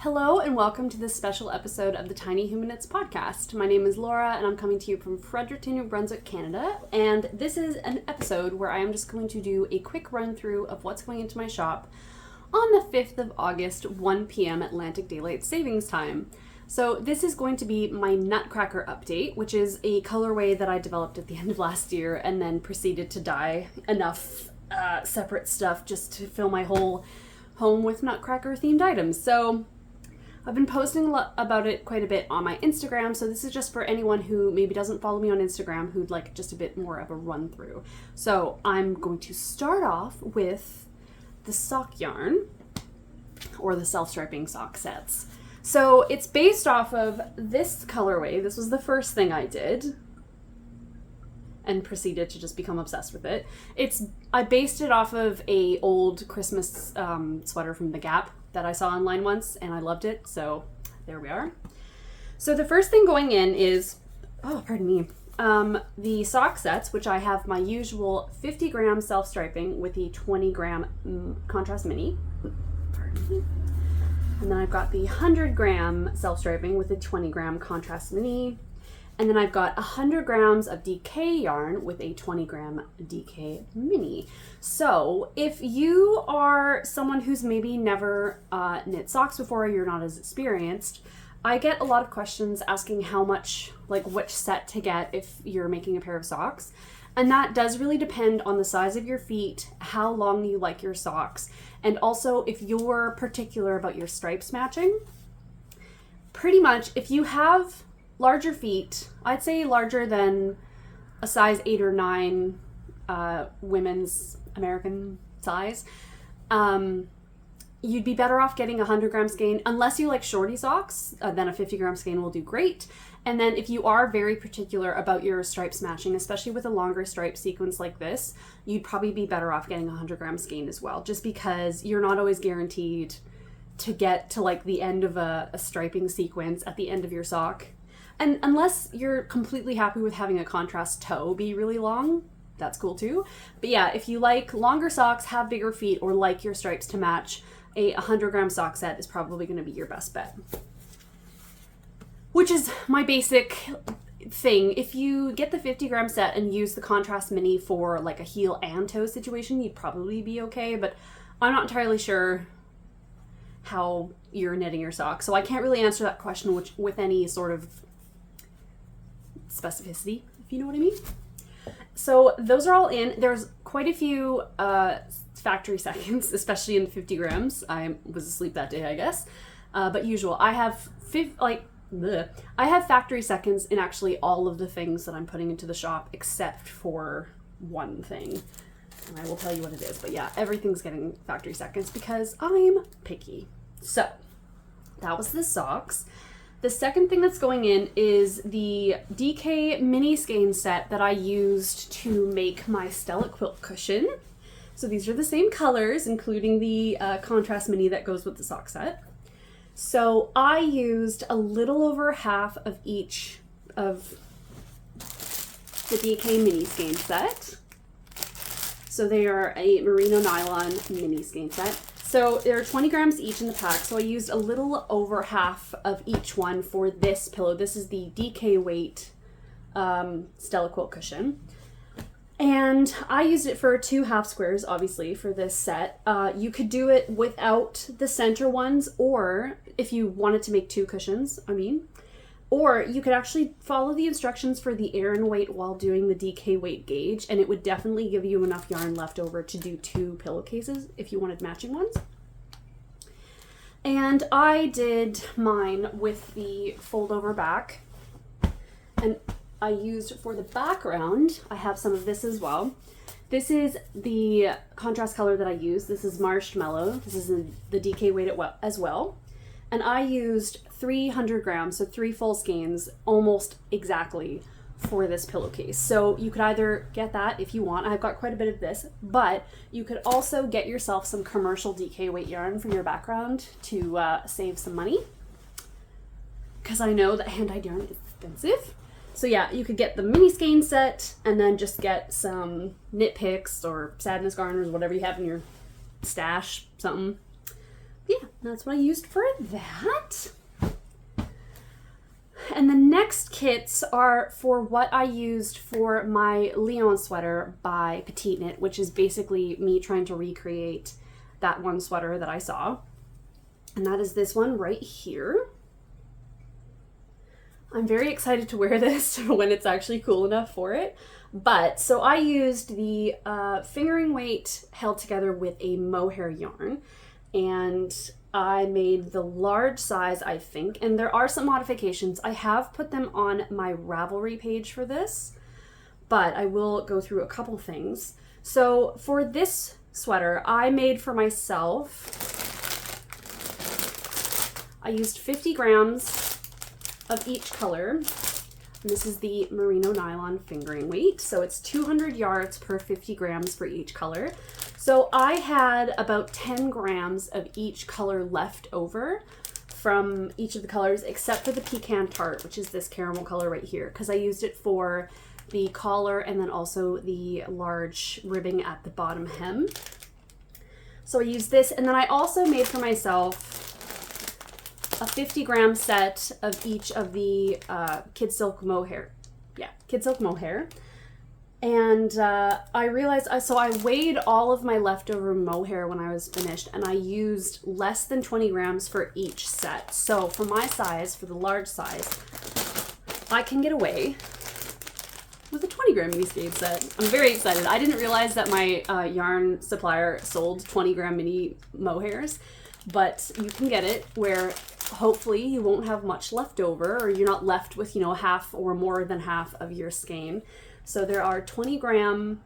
Hello and welcome to this special episode of the Tiny Human Knits podcast. My name is Laura and I'm coming to you from Fredericton, New Brunswick, Canada. And this is an episode where I am just going to do a quick run through of what's going into my shop on the 5th of August, 1 p.m. Atlantic Daylight Savings Time. So this is going to be my Nutcracker update, which is a colorway that I developed at the end of last year and then proceeded to dye enough separate stuff just to fill my whole home with Nutcracker themed items. So I've been posting about it quite a bit on my Instagram, so this is just for anyone who maybe doesn't follow me on Instagram who'd like just a bit more of a run through. So I'm going to start off with the sock yarn, or the self-striping sock sets. So it's based off of this colorway. This was the first thing I did and proceeded to just become obsessed with it. I based it off of a old Christmas sweater from The Gap that I saw online once and I loved it, so there we are. So the first thing going in is, the sock sets, which I have my usual 50 gram self-striping with the 20 gram contrast mini. Pardon me. And then I've got the 100 gram self-striping with the 20 gram contrast mini. And then I've got 100 grams of DK yarn with a 20 gram DK mini. So if you are someone who's maybe never knit socks before, or you're not as experienced, I get a lot of questions asking how much, like which set to get if you're making a pair of socks. And that does really depend on the size of your feet, how long you like your socks, and also if you're particular about your stripes matching. Pretty much, if you have larger feet, I'd say larger than a size 8 or 9 women's American size, you'd be better off getting a 100 gram skein. Unless you like shorty socks, then a 50 gram skein will do great. And then if you are very particular about your stripes matching, especially with a longer stripe sequence like this, you'd probably be better off getting a 100 gram skein as well, just because you're not always guaranteed to get to like the end of a striping sequence at the end of your sock. And unless you're completely happy with having a contrast toe be really long, that's cool too. But yeah, if you like longer socks, have bigger feet, or like your stripes to match, a 100 gram sock set is probably going to be your best bet. Which is my basic thing. If you get the 50 gram set and use the contrast mini for like a heel and toe situation, you'd probably be okay, but I'm not entirely sure how you're knitting your socks, so I can't really answer that question with any sort of specificity, if you know what I mean. So those are all in. There's quite a few factory seconds, especially in the 50 grams. I was asleep that day, I guess. But usual. I have factory seconds in actually all of the things that I'm putting into the shop, except for one thing. And I will tell you what it is. But yeah, everything's getting factory seconds because I'm picky. So that was the socks. The second thing that's going in is the DK mini skein set that I used to make my Stella quilt cushion. So these are the same colors, including the contrast mini that goes with the sock set. So I used a little over half of each of the DK mini skein set. So they are a merino nylon mini skein set. So there are 20 grams each in the pack, so I used a little over half of each one for this pillow. This is the DK weight Stella quilt cushion. And I used it for 2 half squares, obviously, for this set. You could do it without the center ones, or if you wanted to make 2 cushions, or you could actually follow the instructions for the Aran weight while doing the DK weight gauge, and it would definitely give you enough yarn left over to do 2 pillowcases if you wanted matching ones. And I did mine with the fold over back, and I used for the background, I have some of this as well. This is the contrast color that I use. This is Marshmallow. This is in the DK weight as well. And I used 300 grams, so 3 full skeins, almost exactly for this pillowcase. So you could either get that if you want. I've got quite a bit of this, but you could also get yourself some commercial DK weight yarn for your background to save some money. Because I know that hand-dyed yarn is expensive. So yeah, you could get the mini skein set and then just get some knit picks or sadness garners, whatever you have in your stash, something. yeah, that's what I used for that. And the next kits are for what I used for my Lyon sweater by PetiteKnit, which is basically me trying to recreate that one sweater that I saw. And that is this one right here. I'm very excited to wear this when it's actually cool enough for it. But, so I used the fingering weight held together with a mohair yarn. And I made the large size, I think, and there are some modifications. I have put them on my Ravelry page for this, but I will go through a couple things. So for this sweater, I made for myself, I used 50 grams of each color. And this is the merino nylon fingering weight. So it's 200 yards per 50 grams for each color. So I had about 10 grams of each color left over from each of the colors, except for the pecan tart, which is this caramel color right here, because I used it for the collar and then also the large ribbing at the bottom hem. So I used this, and then I also made for myself a 50-gram set of each of the Kid Silk Mohair. Yeah, Kid Silk Mohair. And I realized, so I weighed all of my leftover mohair when I was finished, and I used less than 20 grams for each set. So for my size, for the large size, I can get away with a 20-gram mini skein set. I'm very excited. I didn't realize that my yarn supplier sold 20-gram mini mohairs, but you can get it where hopefully you won't have much left over, or you're not left with, you know, half or more than half of your skein. So there are 20-gram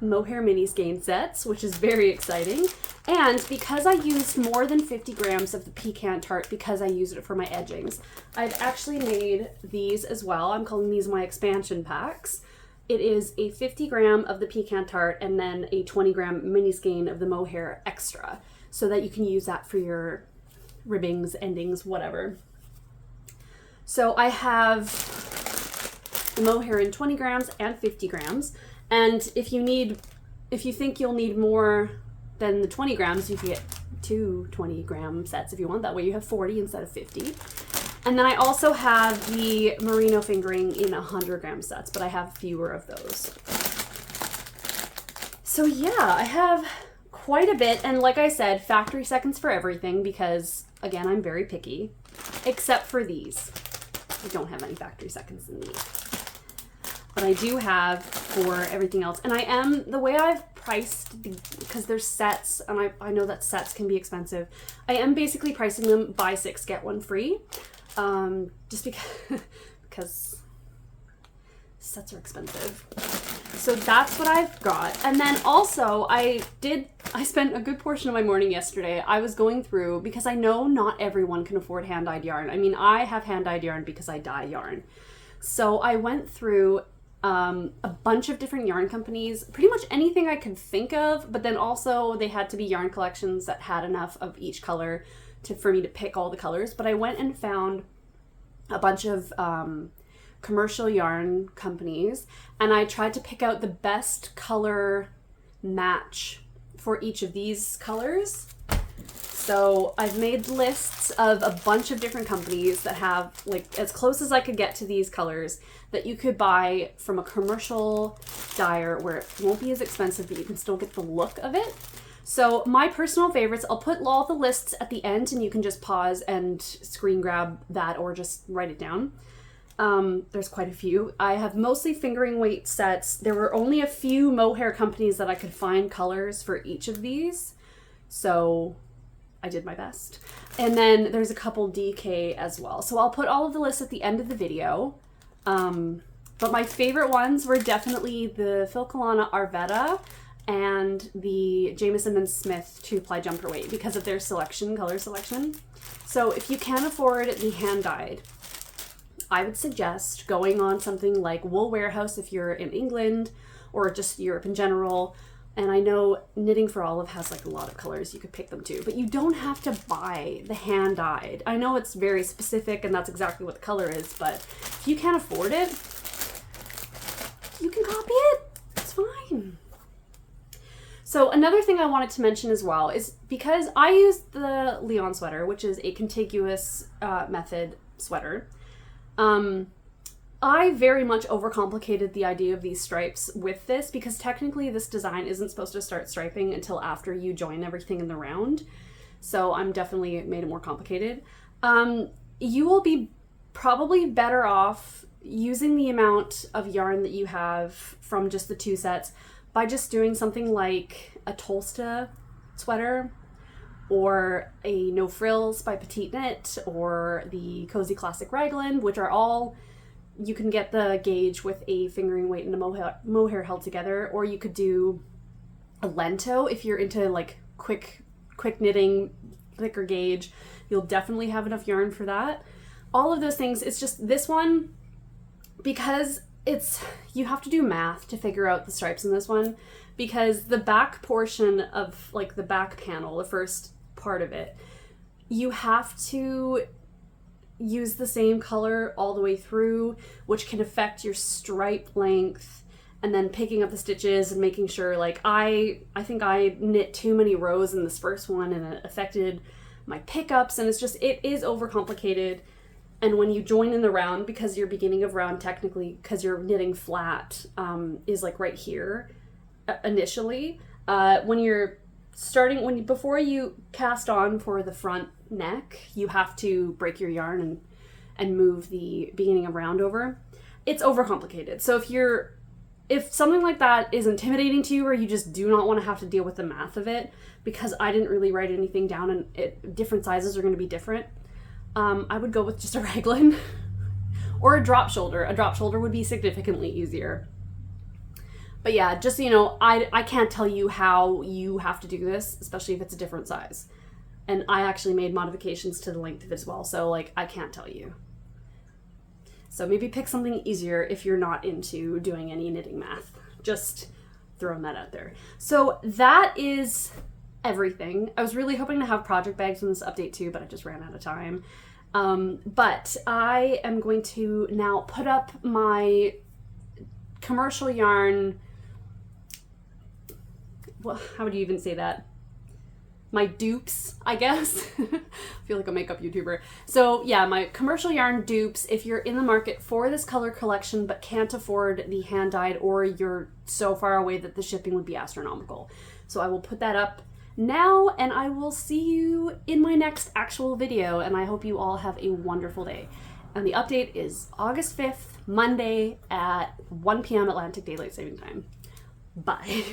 mohair mini skein sets, which is very exciting. And because I used more than 50 grams of the pecan tart, because I used it for my edgings, I've actually made these as well. I'm calling these my expansion packs. It is a 50 gram of the pecan tart and then a 20-gram mini skein of the mohair extra, so that you can use that for your ribbings, endings, whatever. So I have the mohair in 20 grams and 50 grams. And if you think you'll need more than the 20 grams, you can get two 20-gram sets if you want. That way you have 40 instead of 50. And then I also have the merino fingering in 100-gram sets, but I have fewer of those. So yeah, I have quite a bit. And like I said, factory seconds for everything, because again, I'm very picky, except for these. I don't have any factory seconds in these. But I do have for everything else. And I am, the way I've priced, because there's sets, and I know that sets can be expensive, I am basically pricing them buy 6, get 1 free. Just because sets are expensive. So that's what I've got. And then also I spent a good portion of my morning yesterday. I was going through, because I know not everyone can afford hand-dyed yarn. I mean, I have hand-dyed yarn because I dye yarn. So I went through a bunch of different yarn companies, pretty much anything I could think of, but then also they had to be yarn collections that had enough of each color for me to pick all the colors. But I went and found a bunch of commercial yarn companies, and I tried to pick out the best color match for each of these colors. So I've made lists of a bunch of different companies that have, like, as close as I could get to these colors that you could buy from a commercial dyer where it won't be as expensive, but you can still get the look of it. So my personal favorites, I'll put all the lists at the end and you can just pause and screen grab that or just write it down. There's quite a few. I have mostly fingering weight sets. There were only a few mohair companies that I could find colors for each of these, so I did my best. And then there's a couple DK as well. So I'll put all of the lists at the end of the video. But my favorite ones were definitely the Filcolana Arvetta and the Jamieson & Smith 2-ply jumper weight because of their selection, color selection. So if you can afford the hand-dyed, I would suggest going on something like Wool Warehouse if you're in England or just Europe in general. And I know Knitting for Olive has like a lot of colors, you could pick them too, but you don't have to buy the hand-dyed. I know it's very specific and that's exactly what the color is, but if you can't afford it, you can copy it. It's fine. So another thing I wanted to mention as well is because I used the Lyon sweater, which is a contiguous method sweater, I very much overcomplicated the idea of these stripes with this because technically this design isn't supposed to start striping until after you join everything in the round. So I'm definitely made it more complicated. You will be probably better off using the amount of yarn that you have from just the 2 sets by just doing something like a Tolsta sweater or a No Frills by PetiteKnit or the Cozy Classic Raglan, which are all, you can get the gauge with a fingering weight and a mohair held together, or you could do a Lento if you're into like quick knitting, thicker gauge. You'll definitely have enough yarn for that. All of those things, it's just this one, because you have to do math to figure out the stripes in this one, because the back portion of like the back panel, the first part of it, you have to use the same color all the way through, which can affect your stripe length, and then picking up the stitches and making sure, like I think I knit too many rows in this first one and it affected my pickups, and it is overcomplicated. And when you join in the round, because your beginning of round technically, because you're knitting flat, is like right here initially. When you're starting, before you cast on for the front neck, you have to break your yarn and move the beginning of round over. It's overcomplicated. So if something like that is intimidating to you, or you just do not want to have to deal with the math of it, because I didn't really write anything down and different sizes are going to be different, I would go with just a raglan or a drop shoulder. A drop shoulder would be significantly easier. But yeah, just so you know, I can't tell you how you have to do this, especially if it's a different size. And I actually made modifications to the length of it as well, so like I can't tell you. So maybe pick something easier if you're not into doing any knitting math. Just throwing that out there. So that is everything. I was really hoping to have project bags in this update too, but I just ran out of time. But I am going to now put up my commercial yarn. Well, how would you even say that? My dupes, I guess. I feel like a makeup YouTuber. So yeah, my commercial yarn dupes, if you're in the market for this color collection but can't afford the hand-dyed, or you're so far away that the shipping would be astronomical. So I will put that up now, and I will see you in my next actual video, and I hope you all have a wonderful day. And the update is August 5th, Monday at 1 p.m. Atlantic Daylight Saving Time. Bye.